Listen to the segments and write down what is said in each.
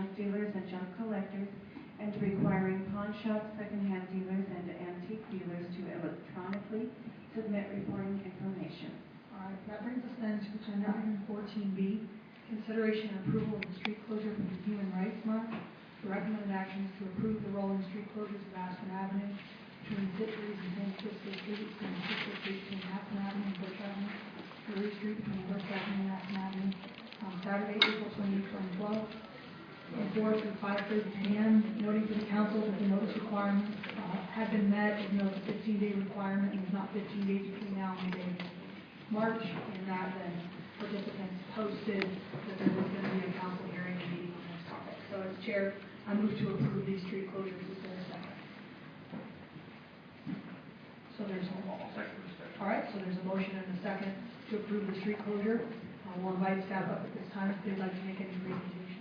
junk dealers and junk collectors, and requiring pawn shops, secondhand dealers, and antique dealers to electronically submit reporting information. All right, that brings us then to agenda item 14B, consideration and approval of the street closure for the Human Rights Month. The recommended action is to approve the rolling street closures of Aspen Avenue between Victory's and San Francisco Street, San Francisco Street between Aspen Avenue and Bush Avenue, Murray Street between Bush Avenue and Aspen Avenue, on Saturday, April 28, 2012, from 4 to 5:30 p.m., noting to the council that the notice requirements had been met, as no 15-day requirement, and was not 15 days between now and the day of March, and that then participants posted that there was going to be a council hearing and meeting on this topic. So as chair, I move to approve these street closures. Is there a second? So there's all right, so there's a motion and a second to approve the street closure. We'll invite staff up at this time if they'd like to make any presentation.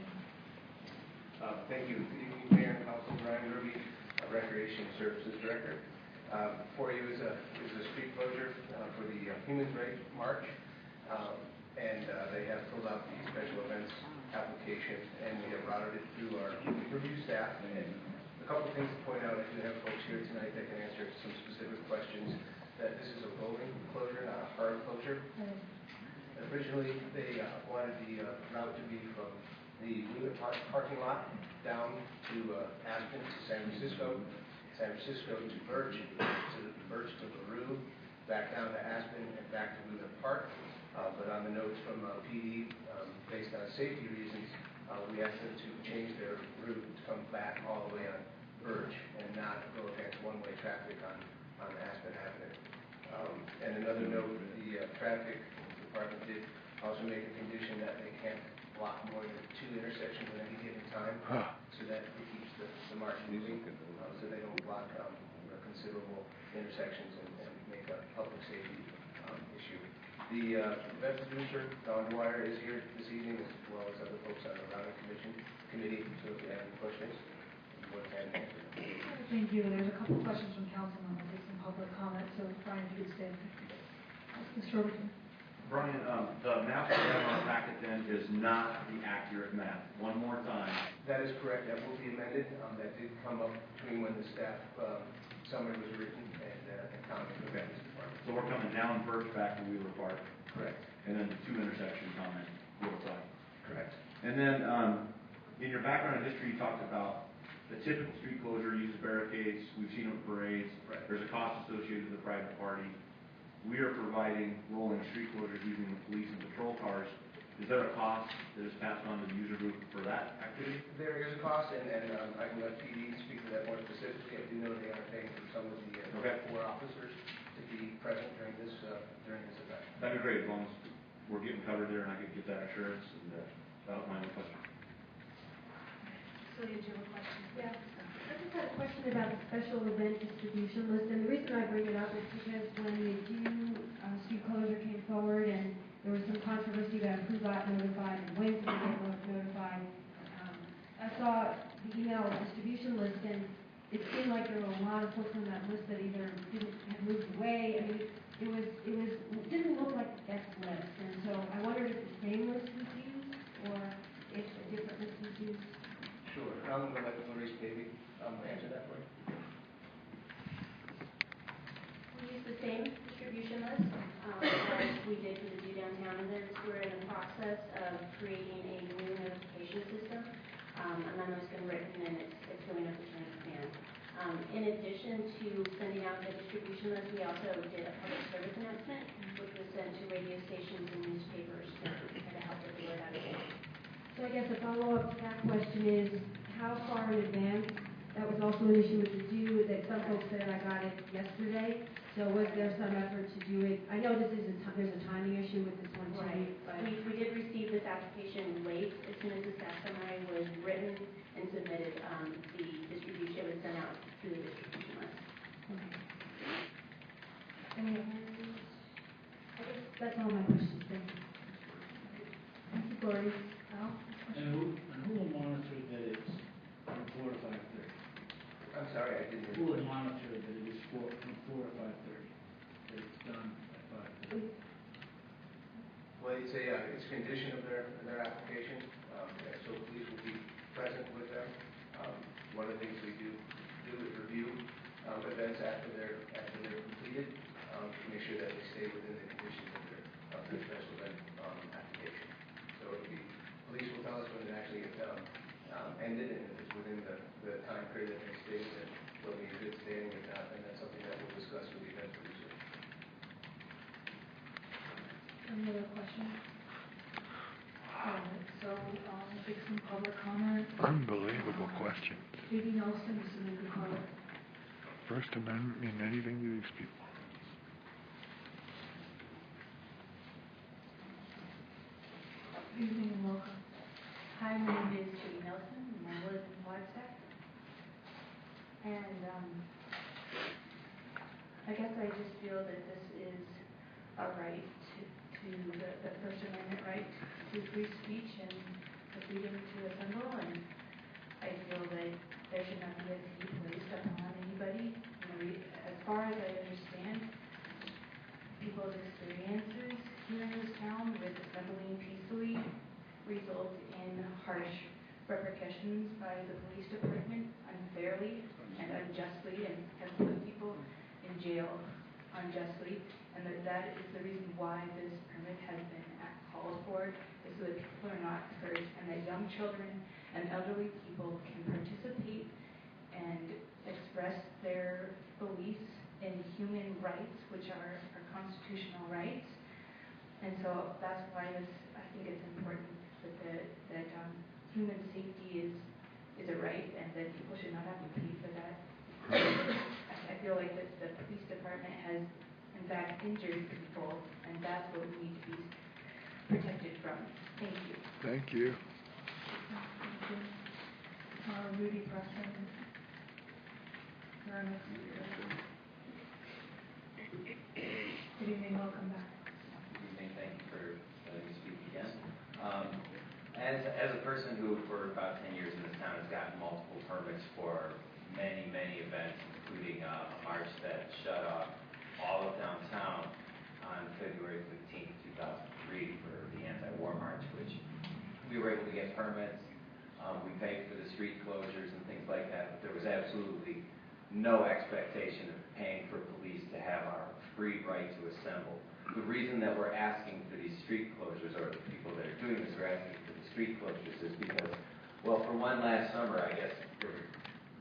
Thank you. Good evening, Mayor and Council. Ryan Ruby, Recreation Services Director. For you is a street closure for the Human Rights March, and they have filled out the special events application, and we have routed it through our review staff. And a couple of things to point out: I do have folks here tonight that can answer some specific questions. That this is a rolling closure, not a hard closure. Originally, they wanted the route to be from the Blue parking lot down to Aspen to San Francisco to Birch, to Birch to LaRue, back down to Aspen and back to Blue Park. But on the notes from PD, based on safety reasons, we asked them to change their route to come back all the way on Birch and not go against one-way traffic on Aspen Avenue. And another note, the traffic department did also make a condition that they can't block more than 2 intersections at any given time, so that it keeps the march moving, so they don't block considerable intersections and make a public safety issue. The event producer, Don Dwyer, is here this evening, as well as other folks on the routing committee, so if you have any questions, what can answer them. Thank you. There's a couple of questions from council, and we'll take some public comments. So, Brian, if you could stay. Mr. Overton. Brian, the map we have on our packet then is not the accurate map. One more time. That is correct. That will be amended. That did come up between when the staff summary was written and comment from the Events Department. So we're coming down Birch back to Wheeler Park. Correct. And then the 2 intersection comment, Wheeler Park. Correct. And then in your background and history, you talked about the typical street closure uses barricades. We've seen it with parades. Right. There's a cost associated with the private party. We are providing rolling street closures using the police and patrol cars. Is there a cost that is passed on to the user group for that activity? There is a cost, and I can let PD speak to that more specifically. I do know they are paying for some of the 4 officers to be present during this event. That'd be great, as long as we're getting covered there and I could get that assurance, and that'll my own question. So you have a question? Yeah. I just had a question about the special event distribution list, and the reason I bring it up is because when the street closure came forward and there was some controversy about who got notified and when to get notified, I saw the email distribution list, and it seemed like there were a lot of folks on that list that either had moved away. I mean, it didn't look like the X list, and so I wondered if the same list was used or if a different list was used. Sure. I'm going to let Maurice maybe answer that for you. We use the same distribution list as we did for the Do Downtown events. We're in the process of creating a new notification system. A memo's been written and it's going up the chain of command. In addition to sending out the distribution list, we also did a public service announcement, which was sent to radio stations and newspapers to kind of help with the word out of town. So I guess a follow-up to that question is, how far in advance? That was also an issue with the due, that some folks said I got it yesterday. So was there some effort to do it? I know there's a timing issue with this one too. Right. But We did receive this application late. As soon as the staff summary was written and submitted, the distribution was sent out through the distribution list. Okay. Any other questions? I guess that's all my questions. Thank you. Thank you, Gloria. Al? And who will monitor that it's from 4 to 5:30? I'm sorry, I didn't hear. Who will monitor that it is from 4 to 5:30? That it's done at 5:30? Well, it's a condition of their application. So police will be present events after they're completed, to make sure that they stay within the conditions of their special event application. So it'll be, police will tell us when it actually ended, and if it's within the time period that they stated, then they'll be in good standing. If not, then that's something that we'll discuss with the event producer. Any other questions? All right, so I'll take some public comment. Unbelievable question. Katie Nelson, this is Nick Carter. First Amendment mean anything to these people? Good evening and welcome. Hi, my name is Katie Nelson, and I live in Flagstaff. And I guess I just feel that this is a right to the First Amendment right to free speech and the freedom to assemble. And I feel that there should not be a fee placed upon anybody. As far as I understand, people's experiences here in this town with assembling peacefully result in harsh repercussions by the police department unfairly and unjustly, and has put people in jail unjustly. And that is the reason why this permit has been called for, is so that people are not hurt, and that young children and elderly people can participate and express their beliefs in human rights, which are constitutional rights. And so that's why I think it's important that human safety is a right, and that people should not have to pay for that. I feel like the police department has, in fact, injured people, and that's what we need to be protected from. Thank you. Thank you. Rudy Preston. Good evening, welcome back. Good evening, thank you for letting me speak again. As a person who, for about 10 years in this town, has gotten multiple permits for many, many events, including a march that shut off all of downtown on February 15th, 2003 for the anti-war march, which we were able to get permits. We paid for the street closures and things like that, but there was absolutely no expectation of paying for police to have our free right to assemble. The reason that we're asking for these street closures, or the people that are doing this are asking for the street closures, is because, well, for one last summer, I guess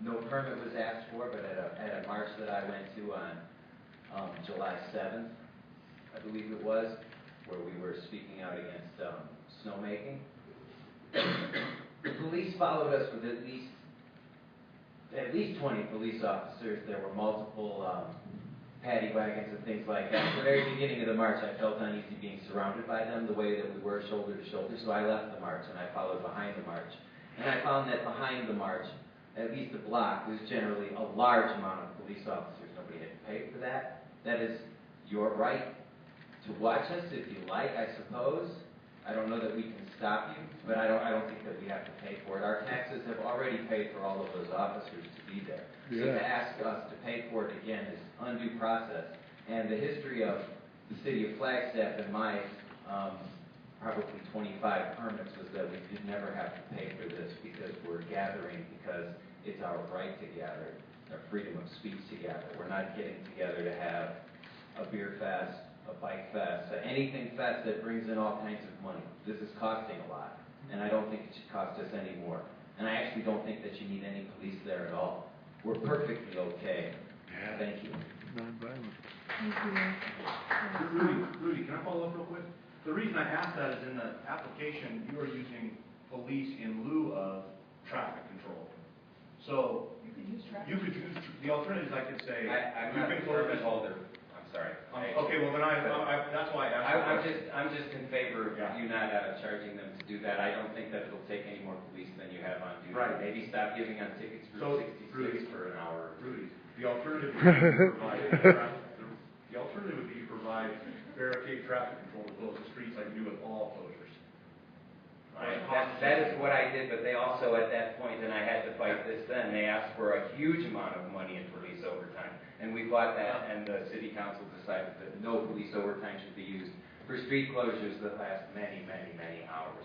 no permit was asked for, but at a march that I went to on July 7th, I believe it was, where we were speaking out against snowmaking, the police followed us with at least 20 police officers. There were multiple paddy wagons and things like that. At the very beginning of the march, I felt uneasy being surrounded by them the way that we were shoulder to shoulder, so I left the march and I followed behind the march. And I found that behind the march, at least a block, was generally a large amount of police officers. Nobody had to pay for that. That is your right to watch us if you like, I suppose. I don't know that we can stop you, but I don't think that we have to pay for it. Our taxes have already paid for all of those officers to be there. So to ask us to pay for it again is undue process. And the history of the city of Flagstaff and my probably 25 permits was that we did never have to pay for this because we're gathering because it's our right to gather, our freedom of speech to gather. We're not getting together to have a beer fest, a bike fest, anything fest that brings in all kinds of money. This is costing a lot, and I don't think it should cost us any more. And I actually don't think that you need any police there at all. We're perfectly okay. Yeah. Thank you. Non-violent. Thank you. Rudy, can I follow up real quick? The reason I asked that is in the application, you are using police in lieu of traffic control. So You could use traffic. you could use, the alternatives I could say. I'm you not can a close permit this- holder. I'm sorry. Okay, well then that's why I asked. I'm just in favor of Yeah. you not charging them to do that. I don't think that it'll take any more police than you have on duty. Right. Maybe stop giving on tickets for So, 66 Rudy, for an hour. Rudy, the alternative would be to provide the alternative would be to provide barricade traffic control to close the streets like you do with all closures. Right. That is what I did, but they also at that point, and I had to fight this then, they asked for a huge amount of money in police overtime. And we fought that, and the city council decided that no police overtime should be used for street closures that last many, many, many hours.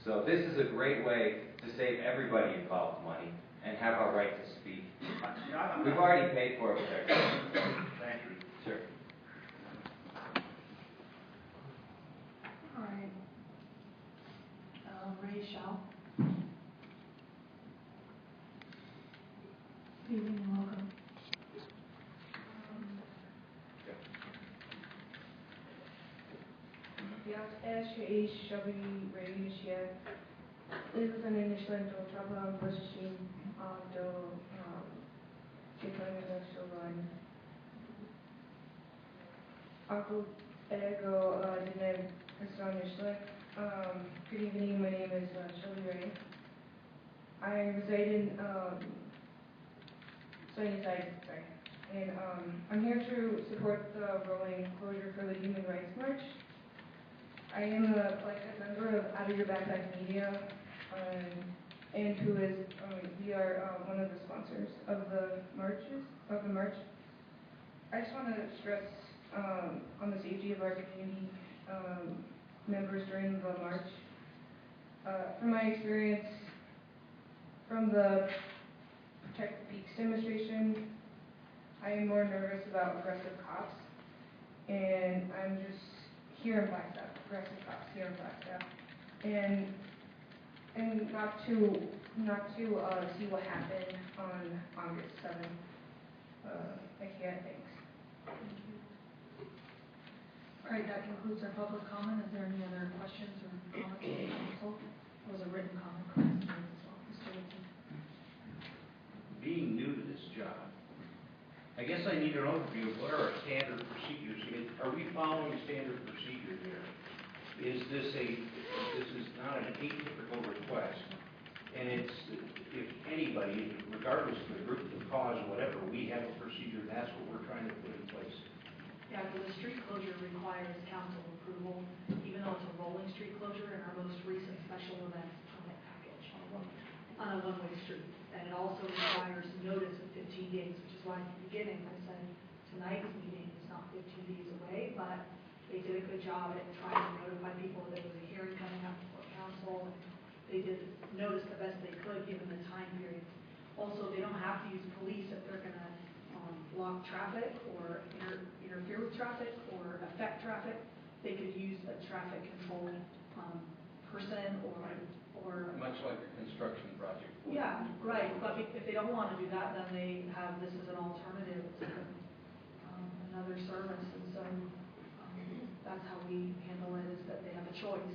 So this is a great way to save everybody involved money and have our right to speak. We've already paid for it with our Thank you. Sure. All right. Ray Shaw. Good evening and welcome. Első Sabi Lieutenant Islento Trabal Bushing do Chicago Showline. Ako Ego Dinev Kasranishlik. Good evening, my name is Shelby Ray. I reside in Sunnyside, and I'm here to support the rolling closure for the Human Rights March. I am a member of Out of Your Backpack Media, and who is we are one of the sponsors of the march. I just want to stress on the safety of our community members during the march. From my experience from the Protect the Peaks demonstration, I am more nervous about aggressive cops, and I'm just here in Flagstaff, aggressive cops here in Flagstaff, and not to see what happened on August 7th. I can't. Thanks. All right, that concludes our public comment. Is there any other questions or comments from the council? There was a written comment from Mr. as well. Mr. Wilson. Being new to this job, I guess I need an overview of what are our standard procedures. Are we following standard procedure here? This is not an atypical request, and it's, if anybody, regardless of the group, the cause, whatever, we have a procedure, that's what we're trying to put in place. Yeah, the street closure requires council approval, even though it's a rolling street closure in our most recent special events permit package on a one-way street. And it also requires notice of 15 days, which is why at the beginning I said tonight's meeting is not 15 days away, but they did a good job at trying to notify people that there was a hearing coming up before council. And they did notice the best they could given the time period. Also, they don't have to use police if they're going to block traffic or interfere with traffic or affect traffic. They could use a traffic control person or Much like a construction project. yeah, right. But if they don't want to do that, then they have this as an alternative to another service. And so that's how we handle it, is that they have a choice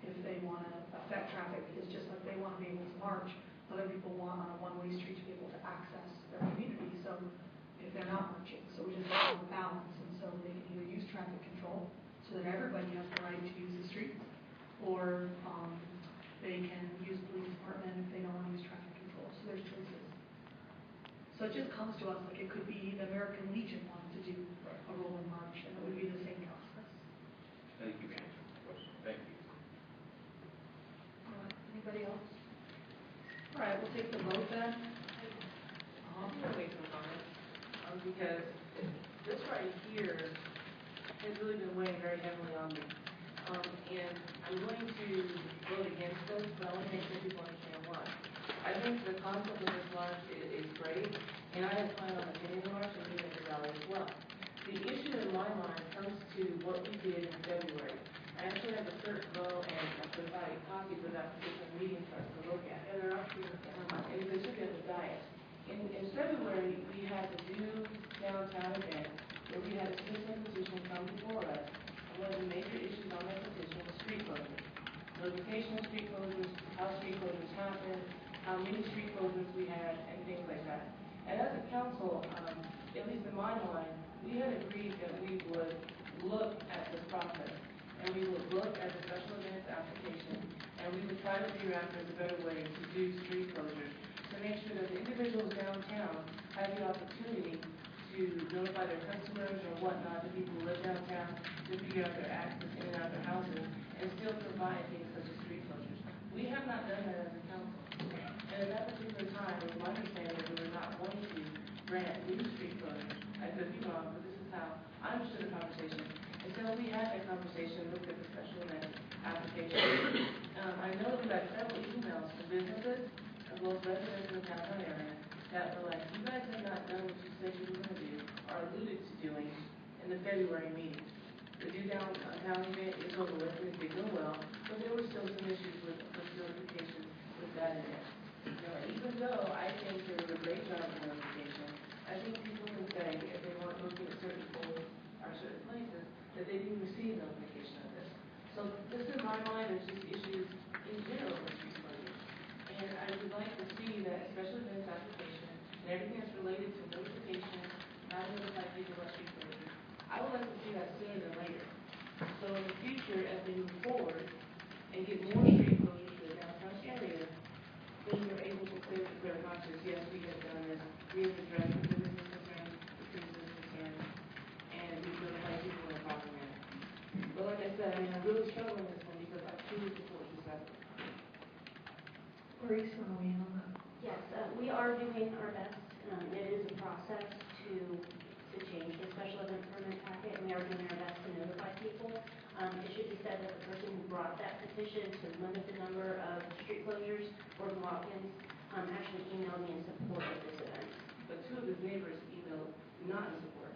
if they want to affect traffic, because just like they want to be able to march, other people want on a one-way street to be able to access their community. So if they're not marching, so we just have a balance. And so they can either use traffic control so that everybody has the right to use the streets, or they can use police department if they don't want to use traffic control. So there's choices. So it just comes to us like it could be the American Legion wanted to do a rolling march, and it would be the same process. Thank you, ma'am. Thank you. Anybody else? All right, we'll take the vote then. I'm going to make some comments, because this right here has really been weighing very heavily on me. And I'm going to vote against this, but I want to make sure people understand why. I think the concept of this march is great, and I had planned on attending the march and being at the rally as well. The issue in my mind comes to what we did in February. I actually have a cert go and provide copies of that particular meeting for us to look at. And they're up here, and they should be at the diet. In February, we had the new downtown event where we had a citizen petition come before us. One of the major issues on that petition was street closures. Notification of street closures, how street closures happen, how many street closures we had, and things like that. And as a council, at least in my mind, we had agreed that we would look at this process, and we would look at the special events application, and we would try to figure out if there's a better way to do street closures to make sure that the individuals downtown have the opportunity to notify their customers or whatnot, the people who live downtown, to figure out their access in and out of their houses, and still provide things such as street closures. We have not done that as a council. And at that particular time, it was my understanding that we were not going to grant new street closures. I could be wrong, but this is how I understood the conversation. And so we had that conversation, looked at the special event application. I know got several emails from businesses, as well as residents in the downtown area, that were like, you guys have not done what you said you were gonna do, or alluded to doing in the February meeting. The Do Downtown event is over with, and it did go well, but there were still some issues with notifications with that in it. You know, even though I think there was a great job of notification, I think people can say, if they weren't looking at certain polls or certain places, that they didn't receive notification of this. So this, in my mind, is just issues in general with street closures. And I would like to see that special events application and everything that's related to notification, how to notify people about street closures, I would like to see that sooner than later. So in the future, as they move forward and get more street closures in the downtown area, then you're able to say with clear conscience, yes, we have done this, we have addressed the business concerns, the citizens concerns, and we've notified people in a proper manner. But like I said, I mean, I'm really struggling with this one because I truly support this effort. Grace, want to weigh in on that? Yes, we are doing our best. It is a process to change the special event permit packet, and we are doing our best to notify people. It should be said that the person who brought that petition to limit the number of street closures, Gordon Watkins, actually emailed me in support of this event. But two of his neighbors emailed not in support.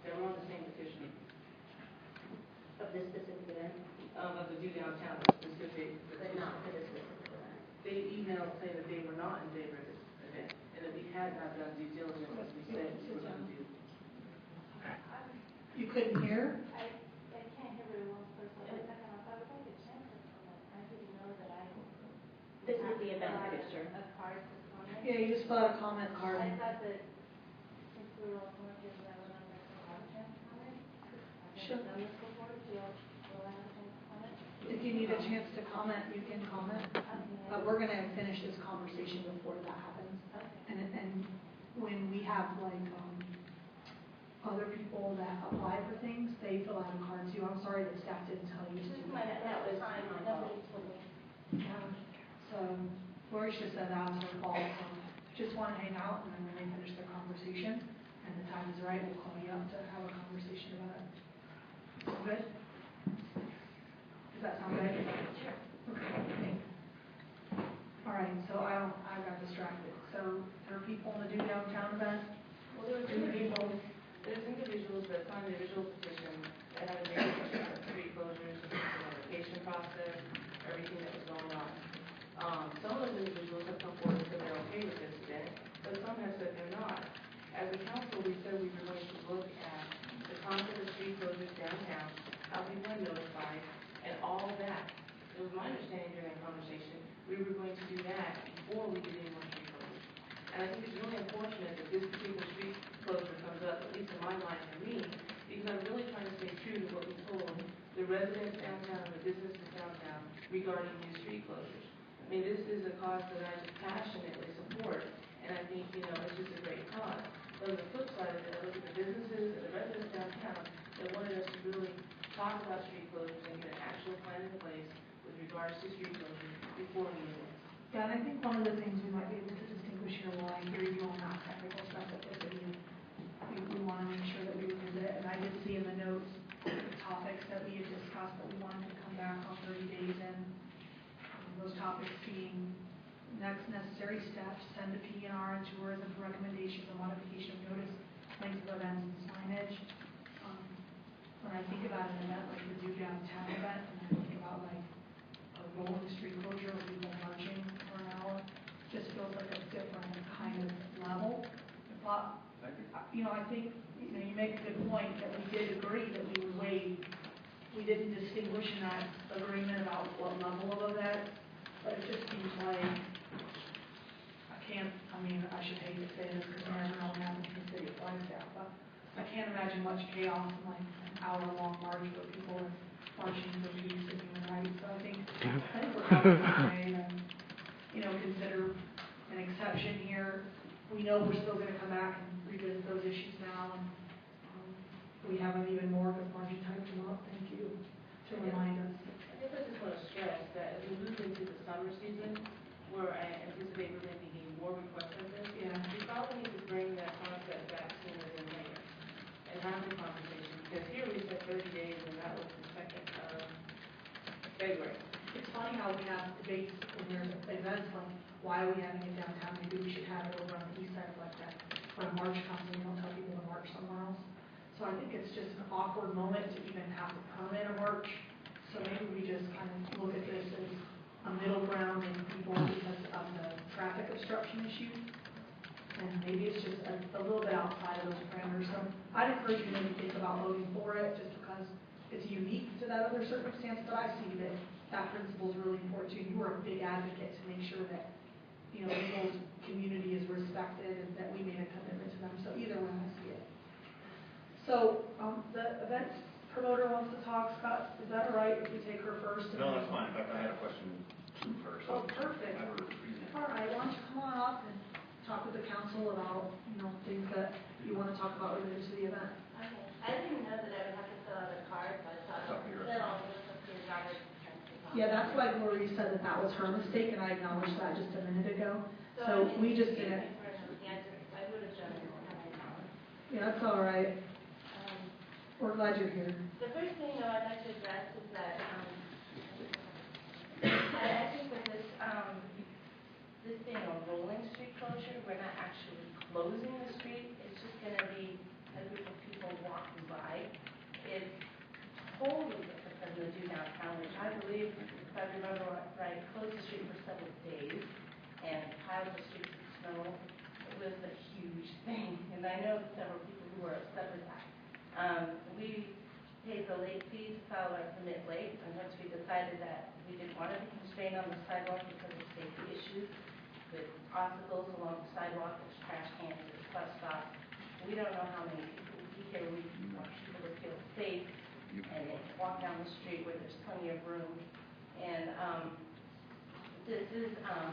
They were on the same petition. Of this specific event, Of the Do Downtown specific. but not for this specific event. They emailed saying that they were not in favor of this event, and that we had not done due diligence as we said we were going to do. You couldn't hear? I can't hear very well, first of all. Second off, I would like a chance to comment. I didn't know that I This is the event picture. a card to comment. Yeah, you just fill out a comment card. I thought that since we were all workers, I would like to have a chance to comment. I've Sure. never done this before, so will I have a chance to comment? If you need a chance to comment, you can comment. But we're gonna finish this conversation before that happens. And when we have like, other people that apply for things, they fill out a card too. I'm sorry that staff didn't tell you to do My, that. that was fine, nobody told me. So, Lori just said that was her fault, so just wanna hang out and then when they finish their conversation and the time is right, we'll call you up to have a conversation about it. Sound good? Does that sound good? Sure. Okay. All right, so I got distracted. So there are people in the Do Downtown event? Well, there's individuals that signed the original petition that had a major concern of street closures, the notification process, everything that was going on. Some of those individuals have come forward and said they're okay with this event, but some have said they're not. As a council, we said we were going to look at the concept of street closures downtown, how people are notified, and all that. It was my understanding during that conversation, we were going to do that before we did any more street closures. And I think it's really unfortunate that this particular street closure comes up, at least in my mind for me, because I'm really trying to stay true to what we told the residents downtown, the businesses downtown regarding new street closures. I mean, this is a cause that I passionately support, and I think, you know, it's just a great cause. But on the flip side of it, I look at the businesses and the residents downtown that wanted us to really talk about street closures and get an actual plan in place with regards to street closures before we move on. Yeah, and I think one of the things we might be able to distinguish here, while I hear you on that technical stuff that the city, we want to make sure that we revisit, and I did see in the notes the topics that we had discussed that we wanted to come back on 30 days in. Those topics being next necessary steps, send a PNR and tourism for recommendations and modification of notice, length of events and signage. When I think about an event like the Do Downtown event, and I think about like a rolling street closure where people marching for an hour, just feels like a different kind of level. But, you know, I think, you know, you make a good point that we did agree that we would waive. We didn't distinguish in that agreement about what level of event, but it just seems like, I mean, I should hate to say this because you never know what happens in the city of Flagstaff, but I can't imagine much chaos in like an hour-long march where people are marching for peace and human rights. So I think we're probably right and, you know, consider an exception here. We know we're still gonna come back and revisit those issues now, and we have them even more because Margie typed them up. Thank you to remind us. I guess I just want to stress that as we move into the summer season, where I anticipate we're going to be getting more requests of this, Yeah. we probably need to bring that concept back sooner than later and have the conversation, because here we said 30 days and that was the 2nd of February. It's funny how we have debates when we're why are we having it downtown? Maybe we should have it over on the east side like that. When a march comes in, we don't tell people to march somewhere else. So I think it's just an awkward moment to even have to permit a march. So maybe we just kind of look at this as a middle ground in people because of the traffic obstruction issue. And maybe it's just a little bit outside of those parameters. So I'd encourage you to maybe think about voting for it just because it's unique to that other circumstance, but I see that that principle is really important too. You are a big advocate to make sure that, you know, the whole community is respected and that we made a commitment to them. So either way, I see it. So the event promoter wants to talk. Scott, is that all right if we take her first? No, that's fine. In fact, I had a question to her. Oh, perfect. All right, why don't you come on up and talk with the council about, you know, things that you want to talk about related to the event. Okay. I didn't even know that I would have to fill out a card, but I thought Up here. that I'll just up to your daughter's. Yeah, that's why Gloria said that was her mistake, and I acknowledged that just a minute ago. I So didn't we just see didn't. it. I would have done it had I known. Yeah, that's all right. We're glad you're here. The first thing, though, I'd like to address is that I think with this being a rolling street closure, we're not actually closing the street. It's just going to be a group of people walking by. It's totally different than the do downtown, which I believe, if I remember right, closed the street for several days and piled the streets with snow. It was a huge thing, and I know several people who were upset with that. We paid the late fee to file our permit late, and once we decided that we didn't want to be constrained on the sidewalk because of safety issues with obstacles along the sidewalk, there's trash cans, there's bus stops. We don't know how many people will be here. We want people to feel safe and walk down the street where there's plenty of room. And this is, I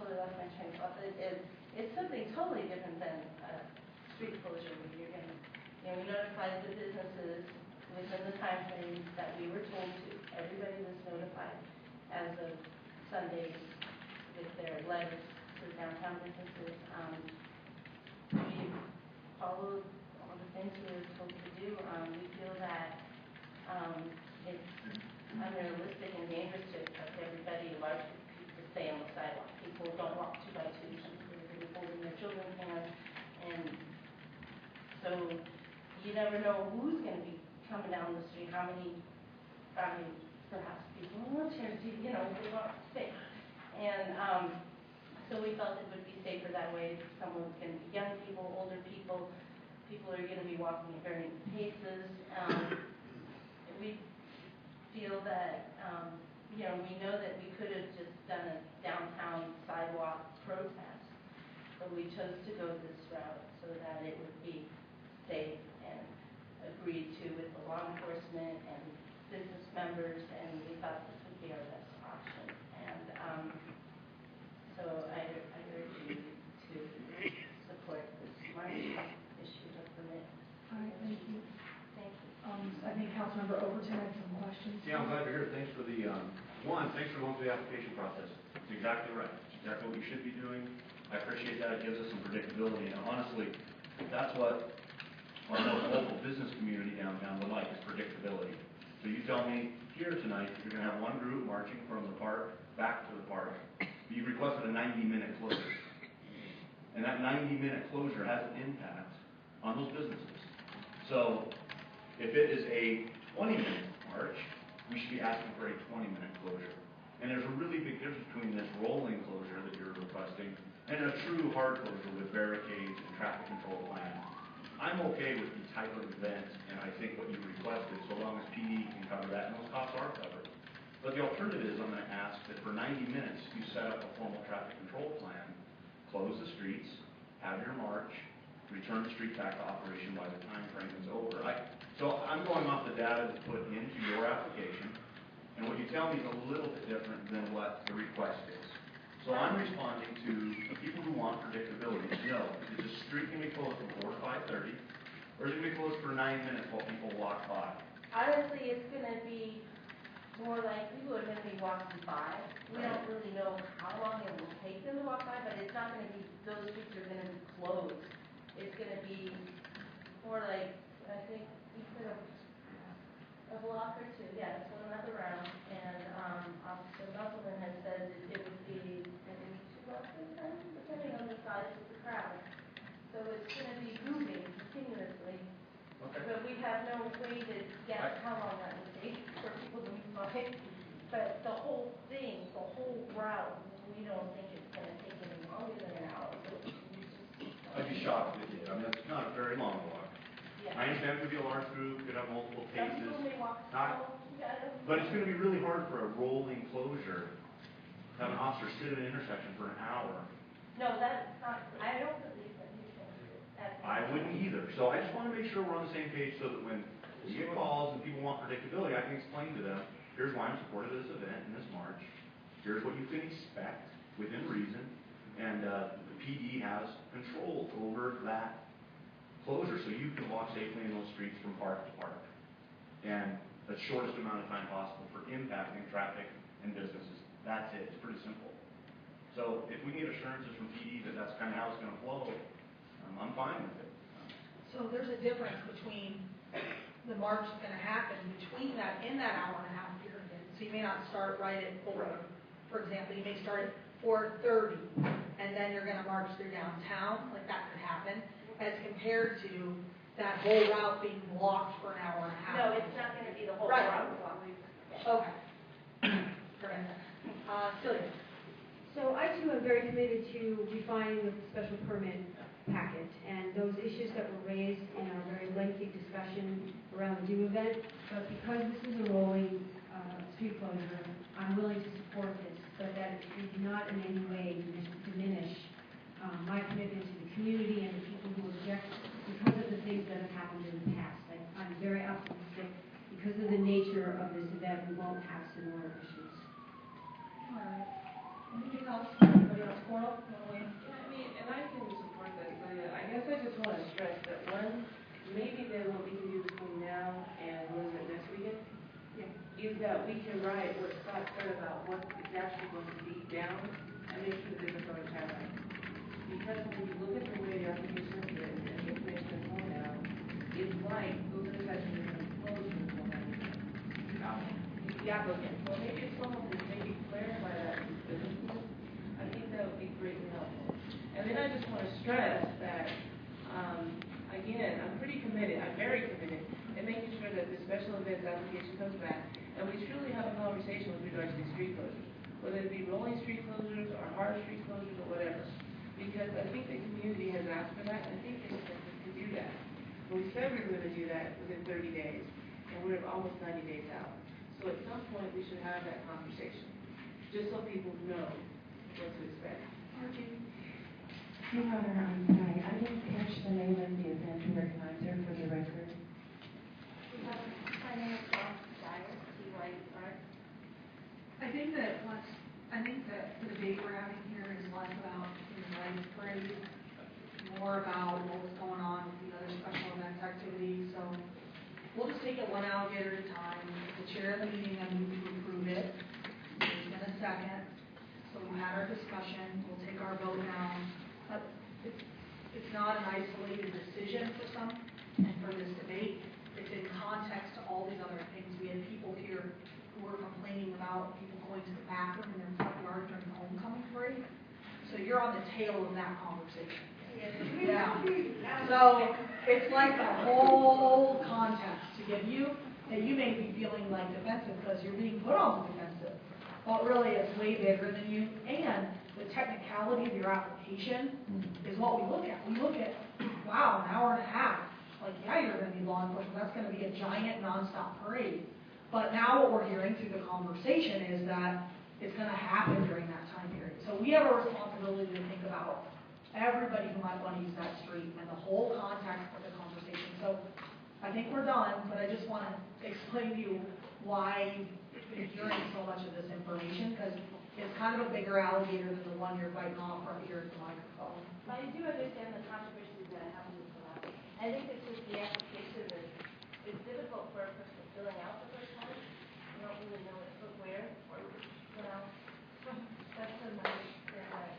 totally lost my train of thought. It's something totally different than street closure where you're going to, you know, we notified the businesses within the time frame that we were told to. Everybody was notified as of Sunday with their letters to downtown businesses. We followed all the things we were told to do. We feel that it's unrealistic and dangerous to expect everybody largely to stay on the sidewalk. People don't walk 2x2s. Some people are going to be holding their children's hands. And so you never know who's going to be coming down the street, how many perhaps people in wheelchairs, you know, they want space. And so we felt it would be safer that way. Someone's going to be young people, older people, people are going to be walking at varying paces. We feel that, you know, we know that we could have just done a downtown sidewalk protest, but we chose to go this route so that it would be safe and agreed to with the law enforcement and business members, and we thought this would be our best option. And so I urge you to support this march issue of permit. All right, thank you. Thank you. I think Councilmember Overton had some questions. Yeah, I'm glad you're here. Thanks for the, thanks for going through the application process. It's exactly right. It's exactly what you should be doing. I appreciate that. It gives us some predictability. And honestly, that's what our local business community downtown would like, is predictability. So you tell me here tonight, you're going to have one group marching from the park back to the park. You requested a 90-minute closure. And that 90-minute closure has an impact on those businesses. So if it is a 20-minute march, we should be asking for a 20-minute closure. And there's a really big difference between this rolling closure that you're requesting and a true hard closure with barricades and traffic control plan. I'm okay with the type of event, and I think what you requested, so long as PD can cover that, and those costs are covered. But the alternative is I'm going to ask that for 90 minutes you set up a formal traffic control plan, close the streets, have your march, return the street back to operation by the time frame is over. So I'm going off the data that's put into your application, and what you tell me is a little bit different than what the request is. So I'm responding to the people who want predictability. No, is the street going to be closed from 4 to 5:30, or is it going to be closed for 9 minutes while people walk by? Honestly, it's going to be more like people are going to be walking by. We don't really know how long it will take them to walk by, but it's not going to be, those streets are going to be closed. It's going to be more like, I think, we said a block or two, yeah, it's going up around. And Officer Musselman has said that it would be going to be moving continuously, Okay. but we have no way to guess how long that will take for people to move by. But the whole thing, the whole route, we don't think it's going to take any longer than an hour. So we just, I'd be shocked if it did. I mean, that's not a very long walk. yeah. I understand it could be a large group, could have multiple Some cases. people may walk Not- slow, yeah. But it's going to be really hard for a rolling closure to have an officer sit at an intersection for an hour. No, that's not, I don't believe that he's going to do that. I wouldn't either. So I just want to make sure we're on the same page so that when we get calls and people want predictability, I can explain to them, here's why I'm supportive of this event and this march. Here's what you can expect within reason. And the PD has control over that closure so you can walk safely in those streets from park to park. And the shortest amount of time possible for impacting traffic and businesses. That's it. It's pretty simple. So if we get assurances from PD that that's kind of how it's going to flow, I'm fine with it. So there's a difference between the march that's gonna happen between that, in that hour and a half period. So you may not start right at 4, for example, you may start at 4:30, and then you're gonna march through downtown, like that could happen, as compared to that whole route being blocked for an hour and a half. No, it's not going to be the whole Right. route. Okay. Correct. Celia? So I too am very committed to refining the special permit packet, and those issues that were raised in our very lengthy discussion around the DO event, but because this is a rolling street closure, I'm willing to support this, but that it do not in any way diminish my commitment to the community and the people who object because of the things that have happened in the past. I'm very optimistic because of the nature of this event, we won't have similar issues. All right. Anything else? Anybody else? Coral? Yeah, I mean, and I can support that, Celia. I guess I just want to stress that one, maybe then what we can do between now and what is it, next weekend? Is that we can write what Scott said about what's exactly going to be down and make sure that it's on the timeline. Because when you look at the way the application is written and the information is going out, it's like those are the types of different closures will have to the applicant. So maybe if someone could maybe clarify that to businesses, I think that would be greatly helpful. And then I just want to stress that, again, I'm pretty committed, I'm very committed in making sure that the special events application comes back and we truly have a conversation with regards to these street closures, whether it be rolling street closures or hard street closures or whatever. Because I think the community has asked for that, and I think they expect us to do that. When we said we were going to do that within 30 days, and we're almost 90 days out. So at some point, we should have that conversation, just so people know what to expect. Your Honor, I'm sorry, I didn't catch the name of the event organizer for the record. My name is Dawn Dyer, D-Y-R. I think that the debate we're having here is less about the rights parade, more about what was going on with the other special events activities. So we'll just take it one alligator at a time. The chair of the meeting, I move to approve it. There's been a second. So we've had our discussion. We'll take our vote now. But it's not an isolated decision for some and for this debate. It's in context to all these other things. We had people here who were complaining about people going to the bathroom in their front yard during the homecoming parade. So you're on the tail of that conversation. Yeah. So it's like the whole context to give you that you may be feeling like defensive because you're being put on the defensive. But really it's way bigger than you. And the technicality of your application is what we look at. We look at, wow, an hour and a half. Like, yeah, you're going to be law enforcement. That's going to be a giant nonstop parade. But now what we're hearing through the conversation is that it's going to happen during that time period. So we have a responsibility to think about everybody who might want to use that street and the whole context of the conversation. So I think we're done, but I just want to explain to you why you've been hearing so much of this information, because it's kind of a bigger alligator than the one you're fighting off right here at the microphone. But I do understand the controversies that happen with the last. I think it's just the application is, it's difficult for a person filling out the first one. You don't really know what to put where or, you know, that's a nice thing.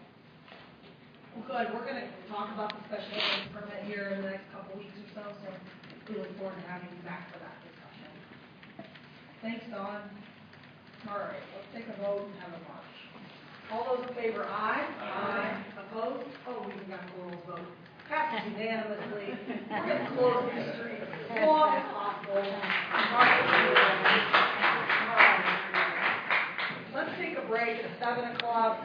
Well, good. We're going to talk about the special events permit here in the next couple weeks or so, so we look forward to having you back for that discussion. Thanks, Dawn. All right, let's take a vote and have a march. All those in favor, aye. Aye. Opposed? Oh, we got a roll vote. Passes unanimously. We're going to close the street as long as possible. Let's take a break at 7 o'clock.